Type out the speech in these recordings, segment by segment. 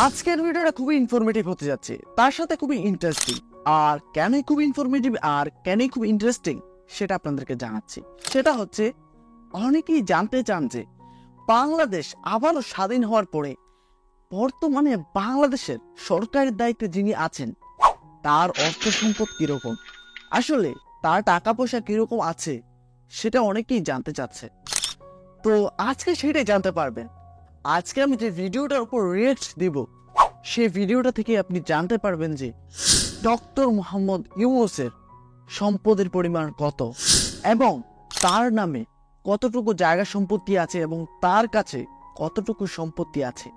আজকের ভিডিওটা খুবই ইনফরমেটিভ হতে যাচ্ছে, তার সাথে খুবই ইন্টারেস্টিং। আর কেনই খুব ইনফরমেটিভ আর কেনই খুব ইন্টারেস্টিং সেটা আপনাদেরকে জানাচ্ছি। সেটা হচ্ছে, অনেকেই জানতে চান যে বাংলাদেশ আবারও স্বাধীন হওয়ার পরে বর্তমানে বাংলাদেশের সরকারের দায়িত্বে যিনি আছেন তার অর্থ সম্পদ কিরকম, আসলে তার টাকা পয়সা কিরকম আছে সেটা অনেকেই জানতে চাচ্ছে। তো আজকে সেটাই জানতে পারবেন। আজকে আমি যে ভিডিওটার উপর রিয়েক্ট দিব সেই ভিডিওটা থেকে আপনি জানতে পারবেন যে ডক্টর মোহাম্মদ ইউনূসের সম্পদের পরিমাণ কত এবং তার নামে কতটুকু জায়গা সম্পত্তি আছে এবং তার কাছে কতটুকু সম্পত্তি আছে।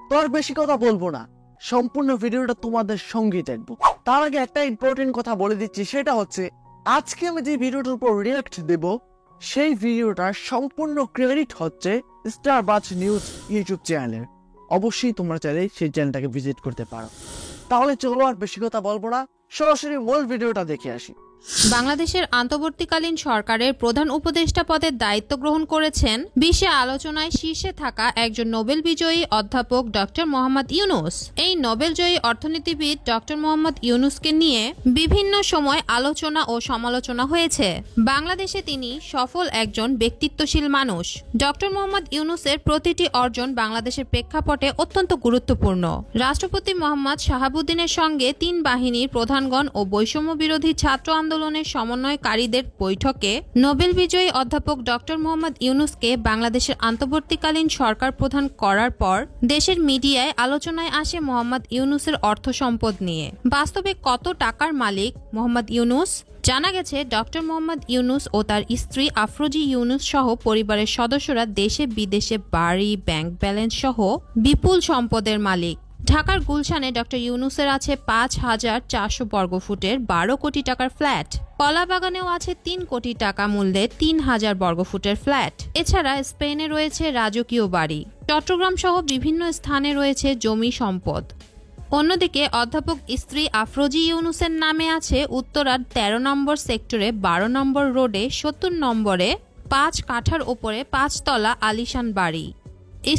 তো আর বেশি কথা বলবো না, সম্পূর্ণ ভিডিওটা তোমাদের সঙ্গেই দেখবো। তার আগে একটা ইম্পর্টেন্ট কথা বলে দিচ্ছি, সেটা হচ্ছে আজকে আমি যে ভিডিওটার উপর রিয়েক্ট দেব সেই ভিডিওটার সম্পূর্ণ ক্রেডিট হচ্ছে স্টার বাজ নিউজ ইউটিউব চ্যানেলের। অবশ্যই তোমরা চাইলে সেই চ্যানেলটাকে ভিজিট করতে পারো। তাহলে চলো আর বেশি কথা বলবো না, সরাসরি মূল ভিডিওটা দেখে আসি। বাংলাদেশের অন্তর্বর্তীকালীন সরকারের প্রধান উপদেষ্টা পদের দায়িত্ব গ্রহণ করেছেন বিশ্বে আলোচনায় শীর্ষে থাকা একজন নোবেল বিজয়ী অধ্যাপক ডক্টর মোহাম্মদ ইউনূস। এই নোবেলজয়ী অর্থনীতিবিদ ডক্টর মোহাম্মদ ইউনূসকে নিয়ে বিভিন্ন সময় আলোচনা ও সমালোচনা হয়েছে। বাংলাদেশে তিনি সফল একজন ব্যক্তিত্বশীল মানুষ। ডক্টর মোহাম্মদ ইউনূসের প্রতিটি অর্জন বাংলাদেশের প্রেক্ষাপটে অত্যন্ত গুরুত্বপূর্ণ। রাষ্ট্রপতি মোহাম্মদ শাহাবুদ্দিনের সঙ্গে তিন বাহিনীর প্রধানগণ ও বৈষম্য বিরোধী ছাত্র আন্দোলনের সমন্বয়কারীদের বৈঠকে নোবেল বিজয়ী অধ্যাপক ডক্টর মোহাম্মদ ইউনূসকে বাংলাদেশের অন্তর্বর্তীকালীন সরকার প্রধান করার পর দেশের মিডিয়ায় আলোচনায় আসে মোহাম্মদ ইউনূসের অর্থ সম্পদ নিয়ে। বাস্তবে কত টাকার মালিক মোহাম্মদ ইউনূস? জানা গেছে ডক্টর মোহাম্মদ ইউনূস ও তার স্ত্রী আফরোজা ইউনূস সহ পরিবারের সদস্যরা দেশে বিদেশে বাড়ি, ব্যাংক ব্যালেন্স সহ বিপুল সম্পদের মালিক। ঢাকার গুলশানে ডক্টর ইউনূসের আছে ৫,৪০০ বর্গফুটের ১২ কোটি টাকার ফ্ল্যাট। কলাবাগানেও আছে ৩ কোটি টাকা মূল্যের ৩,০০০ বর্গফুটের ফ্ল্যাট। এছাড়া স্পেনে রয়েছে রাজকীয় বাড়ি। চট্টগ্রাম সহ বিভিন্ন স্থানে রয়েছে জমি সম্পদ। অন্যদিকে অধ্যাপক স্ত্রী আফরোজা ইউনূসের নামে আছে উত্তরার ১৩ নম্বর সেক্টরে ১২ নম্বর রোডে ৭০ নম্বরে ৫ কাঠার ওপরে ৫ তলা আলিশান বাড়ি।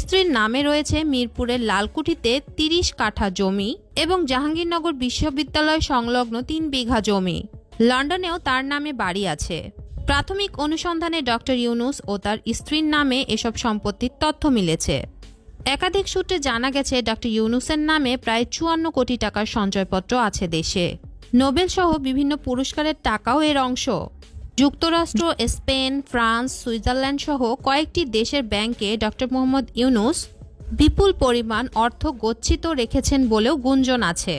স্ত্রীর নামে রয়েছে মিরপুরের লালকুঠিতে ৩০ কাঠা জমি এবং জাহাঙ্গীরনগর বিশ্ববিদ্যালয় সংলগ্ন ৩ বিঘা জমি। লন্ডনেও তার নামে বাড়ি আছে। প্রাথমিক অনুসন্ধানে ডক্টর ইউনূস ও তার স্ত্রীর নামে এসব সম্পত্তির তথ্য মিলেছে। একাধিক সূত্রে জানা গেছে ডক্টর ইউনূসের নামে প্রায় ৫৪ কোটি টাকার সঞ্চয়পত্র আছে দেশে। নোবেল সহ বিভিন্ন পুরস্কারের টাকাও এর অংশ। যুক্তরাষ্ট্র, স্পেন, ফ্রান্স, সুইজারল্যান্ড সহ কয়েকটি দেশের ব্যাংকে ডক্টর মোহাম্মদ ইউনূস বিপুল পরিমাণ অর্থ গচ্ছিত রেখেছেন বলেও গুঞ্জন আছে।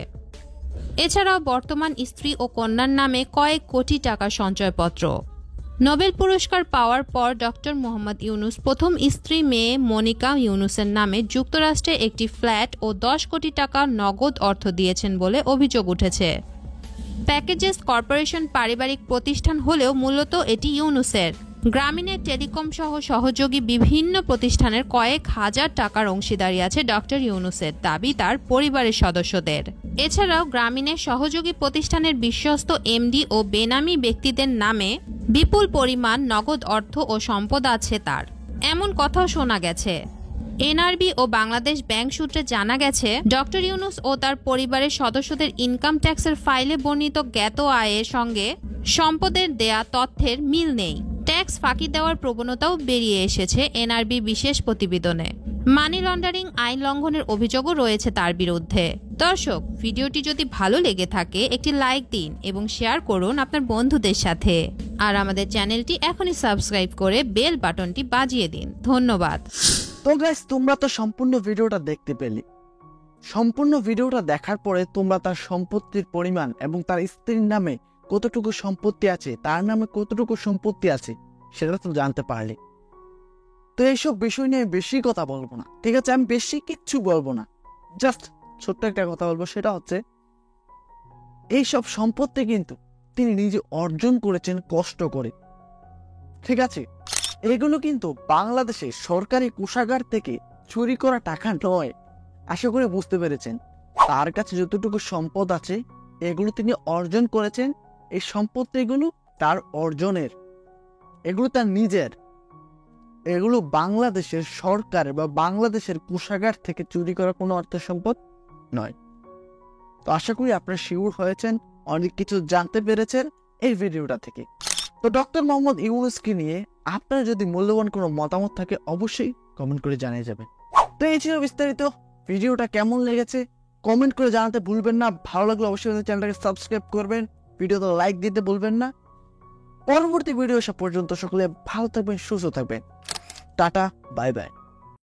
এছাড়াও বর্তমান স্ত্রী ও কন্যার নামে কয়েক কোটি টাকার সঞ্চয়পত্র। নোবেল পুরস্কার পাওয়ার পর ডক্টর মোহাম্মদ ইউনূস প্রথম স্ত্রী মেয়ে মনিকা ইউনূসের নামে যুক্তরাষ্ট্রে একটি ফ্ল্যাট ও ১০ কোটি টাকা নগদ অর্থ দিয়েছেন বলে অভিযোগ উঠেছে। প্যাকেজেস কর্পোরেশন পারিবারিক প্রতিষ্ঠান হলেও মূলত এটি ইউনূসের। গ্রামীণের টেলিকম সহ সহযোগী বিভিন্ন প্রতিষ্ঠানের কয়েক হাজার টাকার অংশীদারি আছে ডক্টর ইউনূসের, দাবি তার পরিবারের সদস্যদের। এছাড়াও গ্রামীণের সহযোগী প্রতিষ্ঠানের বিশ্বস্ত এমডি ও বেনামী ব্যক্তিদের নামে বিপুল পরিমাণ নগদ অর্থ ও সম্পদ আছে তার, এমন কথাও শোনা গেছে। এনআরবি ও বাংলাদেশ ব্যাংক সূত্রে জানা গেছে ডক্টর ইউনূস ও তার পরিবারের সদস্যদের ইনকাম ট্যাক্সের ফাইলে বর্ণিত জ্ঞাত আয়ের সঙ্গে সম্পদের দেয়া তথ্যের মিল নেই। ট্যাক্স ফাঁকি দেওয়ার প্রবণতাও বেরিয়ে এসেছে এনআরবি বিশেষ প্রতিবেদনে। মানি লন্ডারিং আইন লঙ্ঘনের অভিযোগও রয়েছে তার বিরুদ্ধে। দর্শক, ভিডিওটি যদি ভালো লেগে থাকে একটি লাইক দিন এবং শেয়ার করুন আপনার বন্ধুদের সাথে। আর আমাদের চ্যানেলটি এখনই সাবস্ক্রাইব করে বেল বাটনটি বাজিয়ে দিন। ধন্যবাদ। তো গাইস, তোমরা তো সম্পূর্ণ ভিডিওটা দেখতে পেলে। সম্পূর্ণ ভিডিওটা দেখার পরে তোমরা তার সম্পত্তির পরিমাণ এবং তার স্ত্রীর নামে কতটুকু সম্পত্তি আছে, তার নামে কতটুকু সম্পত্তি আছে সেটা তো জানতে পারলে। তো এইসব বিষয় নিয়ে বেশি কথা বলবো না, ঠিক আছে? আমি বেশি কিচ্ছু বলবো না, জাস্ট ছোট্ট একটা কথা বলবো, সেটা হচ্ছে এইসব সম্পত্তি কিন্তু তিনি নিজে অর্জন করেছেন কষ্ট করে, ঠিক আছে? এগুলো কিন্তু বাংলাদেশের সরকারি কোষাগার থেকে চুরি করা টাকা নয়। আশা করে বুঝতে পেরেছেন। তার কাছে যতটুকু সম্পদ আছে এগুলো তিনি অর্জন করেছেন। এই সম্পত্তিগুলো তার অর্জনের, এগুলো তার নিজের। এগুলো বাংলাদেশের সরকার বা বাংলাদেশের কোষাগার থেকে চুরি করা কোনো অর্থ সম্পদ নয়। তো আশা করি আপনারা শিওর হয়েছেন, অনেক কিছু জানতে পেরেছেন এই ভিডিওটা থেকে। তো ডক্টর মোহাম্মদ ইউনূসকে নিয়ে আপনার যদি মূল্যবান কোনো মতামত থাকে অবশ্যই কমেন্ট করে জানিয়ে যাবেন। তো এই ছিল বিস্তারিত। ভিডিওটা কেমন লেগেছে কমেন্ট করে জানাতে ভুলবেন না। ভালো লাগলে অবশ্যই চ্যানেলটাকে সাবস্ক্রাইব করবেন, ভিডিওতে লাইক দিতে ভুলবেন না। পরবর্তী ভিডিও আসা পর্যন্ত সকলে ভালো থাকবেন, সুস্থ থাকবেন। Tata, bye bye.